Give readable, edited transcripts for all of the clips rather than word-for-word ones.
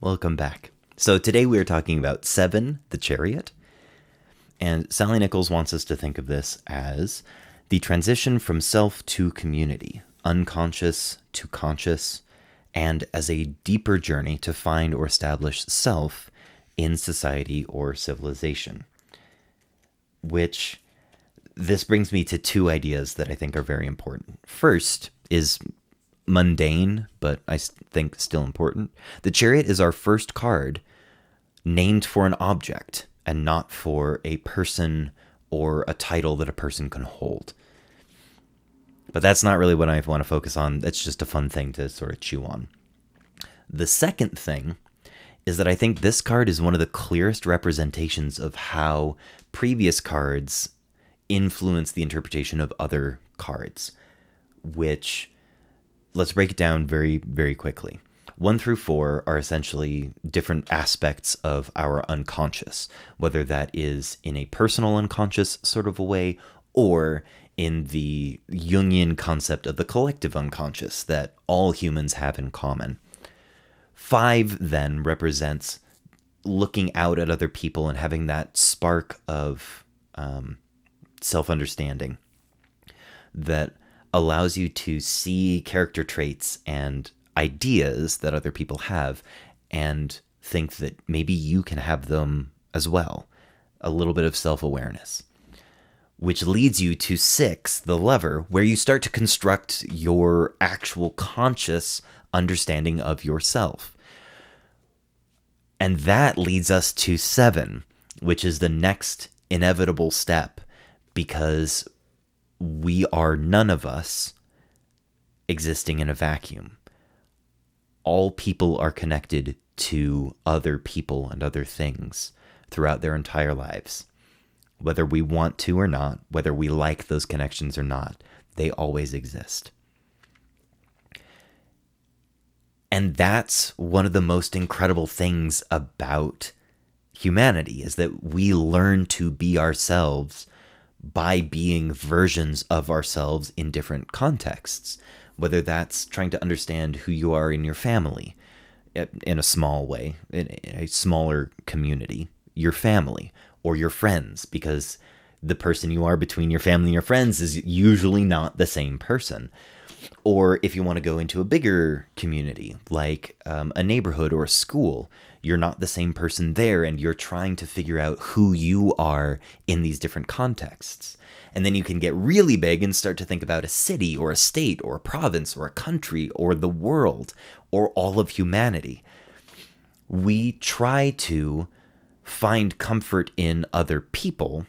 welcome back. So today we are talking about VII, the Chariot. And Sallie Nichols wants us to think of this as the transition from self to community, unconscious to conscious, and as a deeper journey to find or establish self in society or civilization. Which, this brings me to two ideas that I think are very important. First is mundane, but I think still important. The Chariot is our first card named for an object and not for a person or a title that a person can hold. But that's not really what I want to focus on. That's just a fun thing to sort of chew on. The second thing is that I think this card is one of the clearest representations of how previous cards influence the interpretation of other cards, which, let's break it down very, very quickly. 1 through 4 are essentially different aspects of our unconscious, whether that is in a personal unconscious sort of a way or in the Jungian concept of the collective unconscious that all humans have in common. 5 then represents looking out at other people and having that spark of self-understanding that allows you to see character traits and ideas that other people have and think that maybe you can have them as well. A little bit of self-awareness. Which leads you to 6, the Lover, where you start to construct your actual conscious understanding of yourself. And that leads us to 7, which is the next inevitable step, because we are none of us existing in a vacuum. All people are connected to other people and other things throughout their entire lives. Whether we want to or not, whether we like those connections or not, they always exist. And that's one of the most incredible things about humanity, is that we learn to be ourselves by being versions of ourselves in different contexts. Whether that's trying to understand who you are in your family, in a small way, in a smaller community, your family, or your friends, because the person you are between your family and your friends is usually not the same person. Or if you want to go into a bigger community, like a neighborhood or a school, you're not the same person there, and you're trying to figure out who you are in these different contexts. And then you can get really big and start to think about a city or a state or a province or a country or the world or all of humanity. We try to find comfort in other people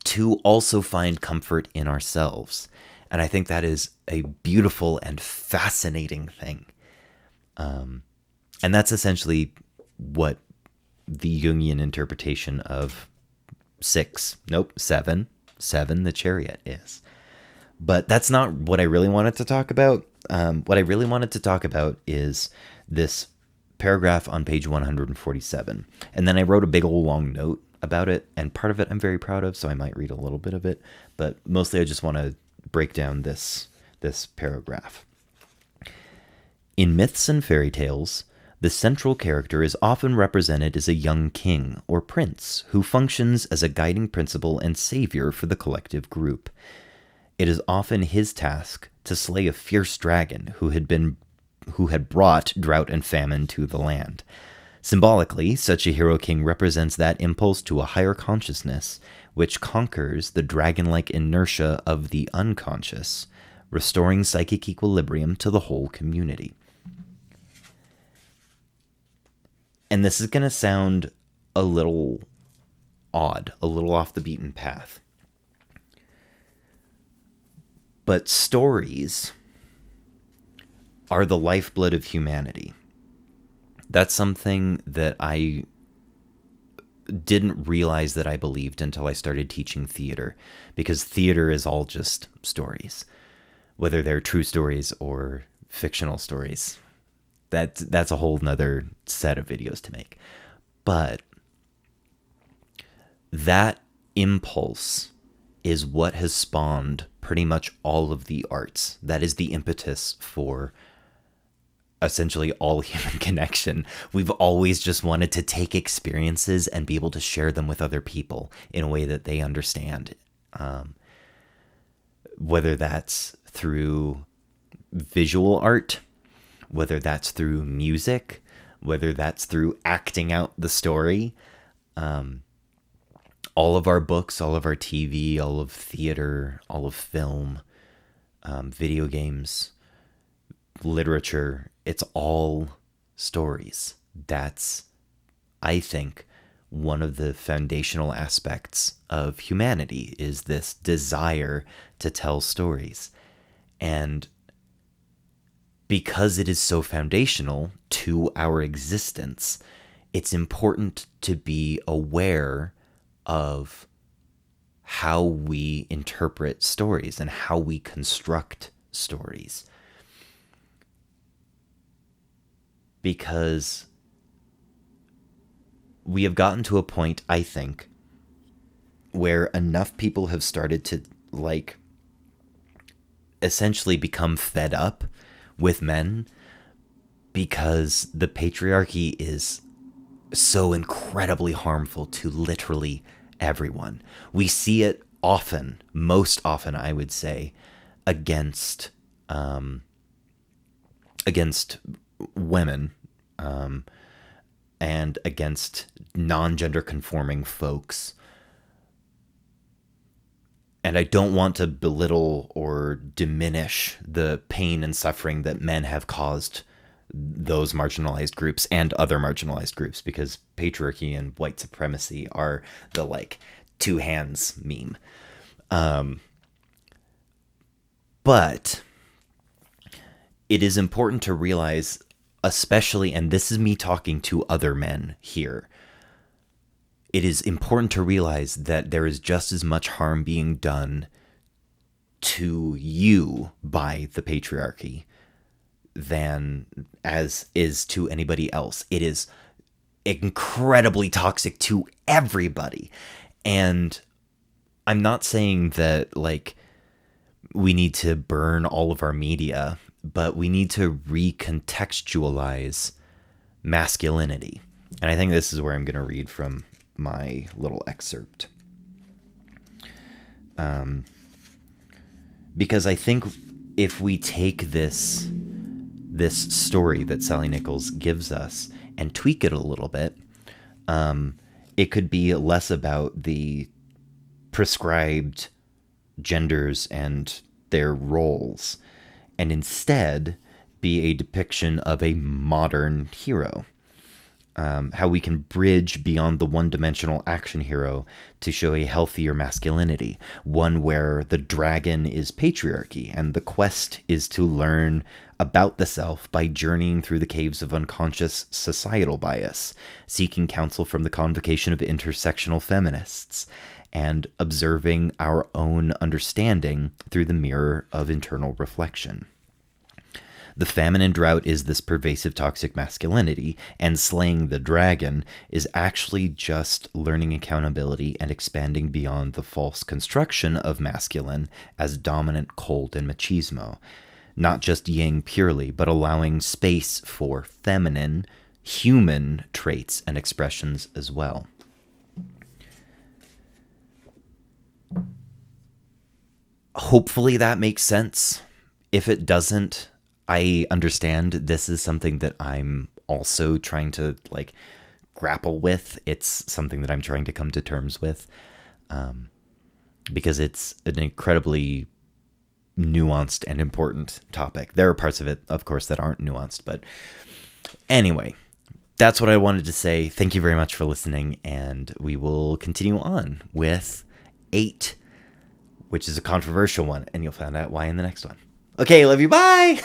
to also find comfort in ourselves. And I think that is a beautiful and fascinating thing. And that's essentially what the Jungian interpretation of 7, the Chariot is. But that's not what I really wanted to talk about. What I really wanted to talk about is this paragraph on page 147. And then I wrote a big old long note about it, and part of it I'm very proud of, so I might read a little bit of it. But mostly I just want to break down this paragraph. In myths and fairy tales, the central character is often represented as a young king or prince who functions as a guiding principle and savior for the collective group. It is often his task to slay a fierce dragon who had brought drought and famine to the land. Symbolically, such a hero king represents that impulse to a higher consciousness, which conquers the dragon-like inertia of the unconscious, restoring psychic equilibrium to the whole community. And this is going to sound a little odd, a little off the beaten path. But stories are the lifeblood of humanity. That's something that I didn't realize that I believed until I started teaching theater, because theater is all just stories, whether they're true stories or fictional stories. That's a whole nother set of videos to make. But that impulse is what has spawned pretty much all of the arts. That is the impetus for essentially all human connection. We've always just wanted to take experiences and be able to share them with other people in a way that they understand. Whether that's through visual art, whether that's through music, whether that's through acting out the story. All of our books, all of our TV, all of theater, all of film, video games, literature, it's all stories. That's, I think, one of the foundational aspects of humanity is this desire to tell stories. And because it is so foundational to our existence, it's important to be aware of how we interpret stories and how we construct stories. Because we have gotten to a point, I think, where enough people have started to, like, essentially become fed up with men because the patriarchy is so incredibly harmful to literally everyone. We see it often, most often, I would say, against women, and against non-gender conforming folks. And I don't want to belittle or diminish the pain and suffering that men have caused those marginalized groups and other marginalized groups, because patriarchy and white supremacy are the, like, two hands meme. But it is important to realize, especially, and this is me talking to other men here, it is important to realize that there is just as much harm being done to you by the patriarchy than as is to anybody else. It is incredibly toxic to everybody. And I'm not saying that, like, we need to burn all of our media, but we need to recontextualize masculinity. And I think this is where I'm going to read from my little excerpt. Because I think if we take this story that Sallie Nichols gives us and tweak it a little bit, it could be less about the prescribed genders and their roles, and instead be a depiction of a modern hero. How we can bridge beyond the one-dimensional action hero to show a healthier masculinity, one where the dragon is patriarchy and the quest is to learn about the self by journeying through the caves of unconscious societal bias, seeking counsel from the convocation of intersectional feminists, and observing our own understanding through the mirror of internal reflection. The famine and drought is this pervasive toxic masculinity, and slaying the dragon is actually just learning accountability and expanding beyond the false construction of masculine as dominant, cold, and machismo. Not just yang purely, but allowing space for feminine, human traits and expressions as well. Hopefully that makes sense. If it doesn't, I understand this is something that I'm also trying to, like, grapple with. It's something that I'm trying to come to terms with, because it's an incredibly nuanced and important topic. There are parts of it, of course, that aren't nuanced, but anyway, that's what I wanted to say. Thank you very much for listening, and we will continue on with 8, which is a controversial one, and you'll find out why in the next one. Okay, love you, bye!